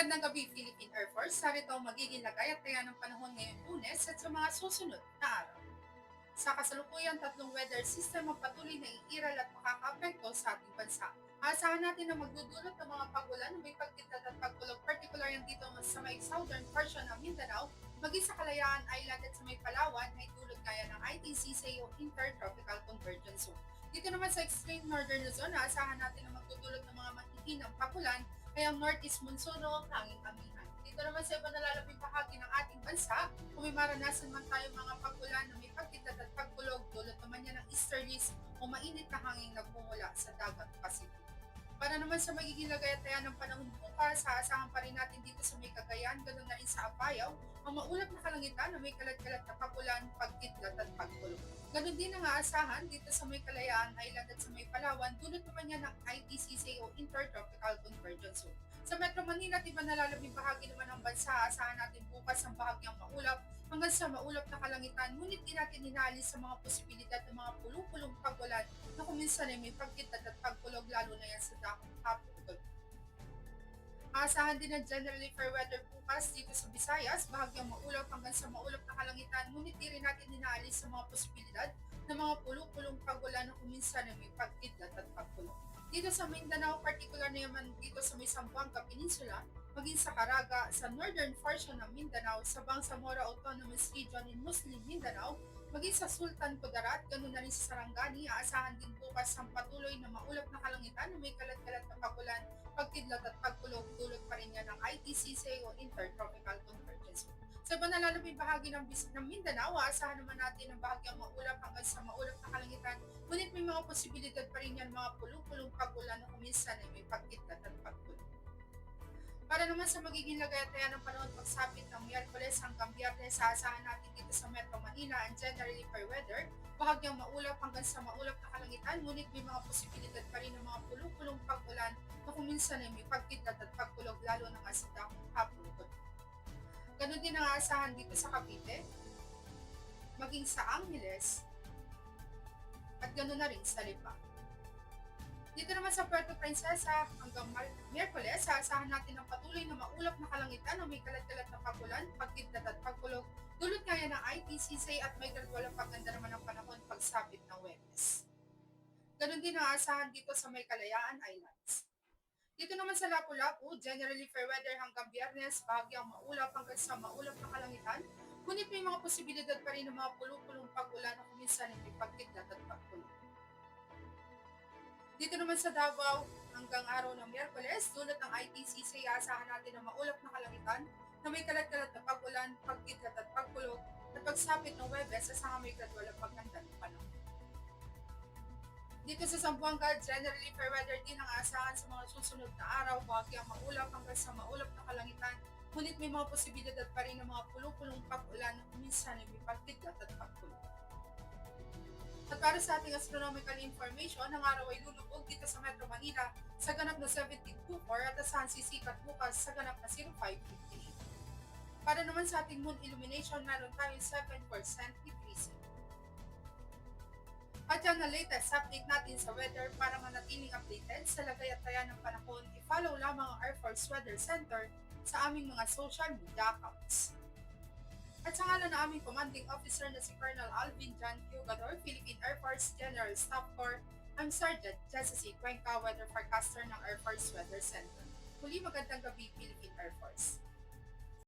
Magandang gabi, Philippine Air Force. Narito ang magiging lagay-at-taya ng panahon ngayong Lunes at sa mga susunod na araw. Sa kasalukuyan, tatlong weather system ang patuloy na iiral at makakaapekto sa ating bansa. Asahan natin na magdudulot ng mga pagulan na may pagkitad at pagkulog, particular yan dito sa may southern portion ng Mindanao, maging sa Kalayaan Island at sa may Palawan ay dulot kaya ng ITCC o Intertropical Convergence Zone. Dito naman sa extreme northern Luzon, asahan natin na magdudulot ng mga matitinang pagulan kaya ang northeast monsoon ang tanging amihan. Dito naman sa iba nalalaping bahagi ng ating bansa, kung may maranasan man tayo mga pagulan na may pagkitad at pagkulog, dulot naman yan ng easterlies o mainit na hangin nagmumula sa dagat Pacific. Para naman sa magiging lagay-at-taya ng panahon bukas, aasahan pa rin natin dito sa may Cagayan, ganoon na rin sa Apayao, ang maulap na kalangitan na may kalat-kalat na pagulan, pagkidlat at pagkulog. Ganon din ang aasahan dito sa may Kalayaan Island at sa may Palawan, dulot naman yan ng ITCC o Intertropical Convergence Zone. Sa Metro Manila at iba nalalabing bahagi naman ng bansa, aasahan natin bukas ang bahagyang maulap hanggang sa maulap na kalangitan, ngunit di natin inaalis sa mga posibilidad ng mga pulupulong pagulan na kuminsan ay may pagkitad at pagkulog lalo na yan sa dakong hapon. Aasahan din ng generally fair weather bukas dito sa Visayas, bahagyang maulap hanggang sa maulap na kalangitan, ngunit di rin natin inaalis sa mga posibilidad ng mga pulupulong pagulan na kuminsan ay may pagkitad at pagkulog. Dito sa Mindanao, particular na naman dito sa may Zamboanga Peninsula, maging sa Caraga, sa northern portion ng Mindanao, sa Bangsamoro Autonomous Region in Muslim Mindanao, maging sa Sultan Kudarat, ganoon na rin sa Sarangani, aasahan din bukas ang patuloy na maulap na kalangitan na may kalat-kalat na pagulan, pagkidlat at pagkulog, dulot pa rin yan ng ITCC o Intertropical Convergence. Sa iba nalalabing bahagi ng Mindanao, aasahan naman natin ang bahagyang maulap hanggang sa maulap na kalangitan, ngunit may mga posibilidad pa rin yan mga pulupulong pagulan na kuminsan ay may pagkidlat at pagkulog. Para naman sa magiging lagay-at-taya ng panahon pagsapit ng Miyerkules hanggang Biyernes, aasahan natin dito sa Metro Manila ang generally fair weather, bahagyang maulap hanggang sa maulap na kalangitan, ngunit may mga posibilidad pa rin ng mga pulupulong pagulan na kuminsan ay may pagkidlat at pagkulog lalo na nga sa dakong hapon. Ganon din ang aasahan dito sa Cavite, maging sa Angeles, at ganon na rin sa Lipa. Dito naman sa Puerto Princesa hanggang Miyerkules, aasahan natin ang patuloy na maulap na kalangitan na may kalat-kalat na pagulan, pagkidlat at pagkulog, dulot kaya ng ITCC at may gradual ang pagganda naman ng panahon pagsapit ng Huwebes. Ganon din ang aasahan dito sa may Kalayaan Islands. Dito naman sa Lapu-Lapu, generally fair weather hanggang Biyernes, bahagyang maulap hanggang sa maulap na kalangitan, ngunit may mga posibilidad pa rin ng mga pulupulong pagulan na kuminsan ay may pagkidlat at pagkulog. Dito naman sa Davao, hanggang araw ng Miyerkules, dulot ng ITCC, aasahan natin ang maulap na kalangitan na may kalat-kalat na pagulan, pagkidlat at pagkulog, at pagsapit ng Huwebes, asahan may gradual ang pagganda ng panahon. Dito sa Zamboanga, generally fair weather din ang aasahan sa mga susunod na araw, bahagyang maulap hanggang sa maulap na kalangitan, ngunit may mga posibilidad pa rin ng mga pulupulong pag-ulan na kuminsan ay may pagkidlat at pagkulog. At para sa ating astronomical information, ang araw ay lulubog dito sa Metro Manila sa ganap na 17:24 at asahan sisikat bukas sa ganap na 05:58. Para naman sa ating moon illumination, meron tayong 7% decreasing. At yan ang latest update natin sa weather. Para manatiling updated sa lagay-at-taya ng panahon, i-follow lamang ang Air Force Weather Center sa aming mga social media accounts. At sa ngalan ng aming commanding officer na si Colonel Alvin John Cugador, Philippine Air Force General Staff Corps, I'm Sergeant Jessie C. Cuenca, Weather Forecaster ng Air Force Weather Center. Muli magandang gabi, Philippine Air Force.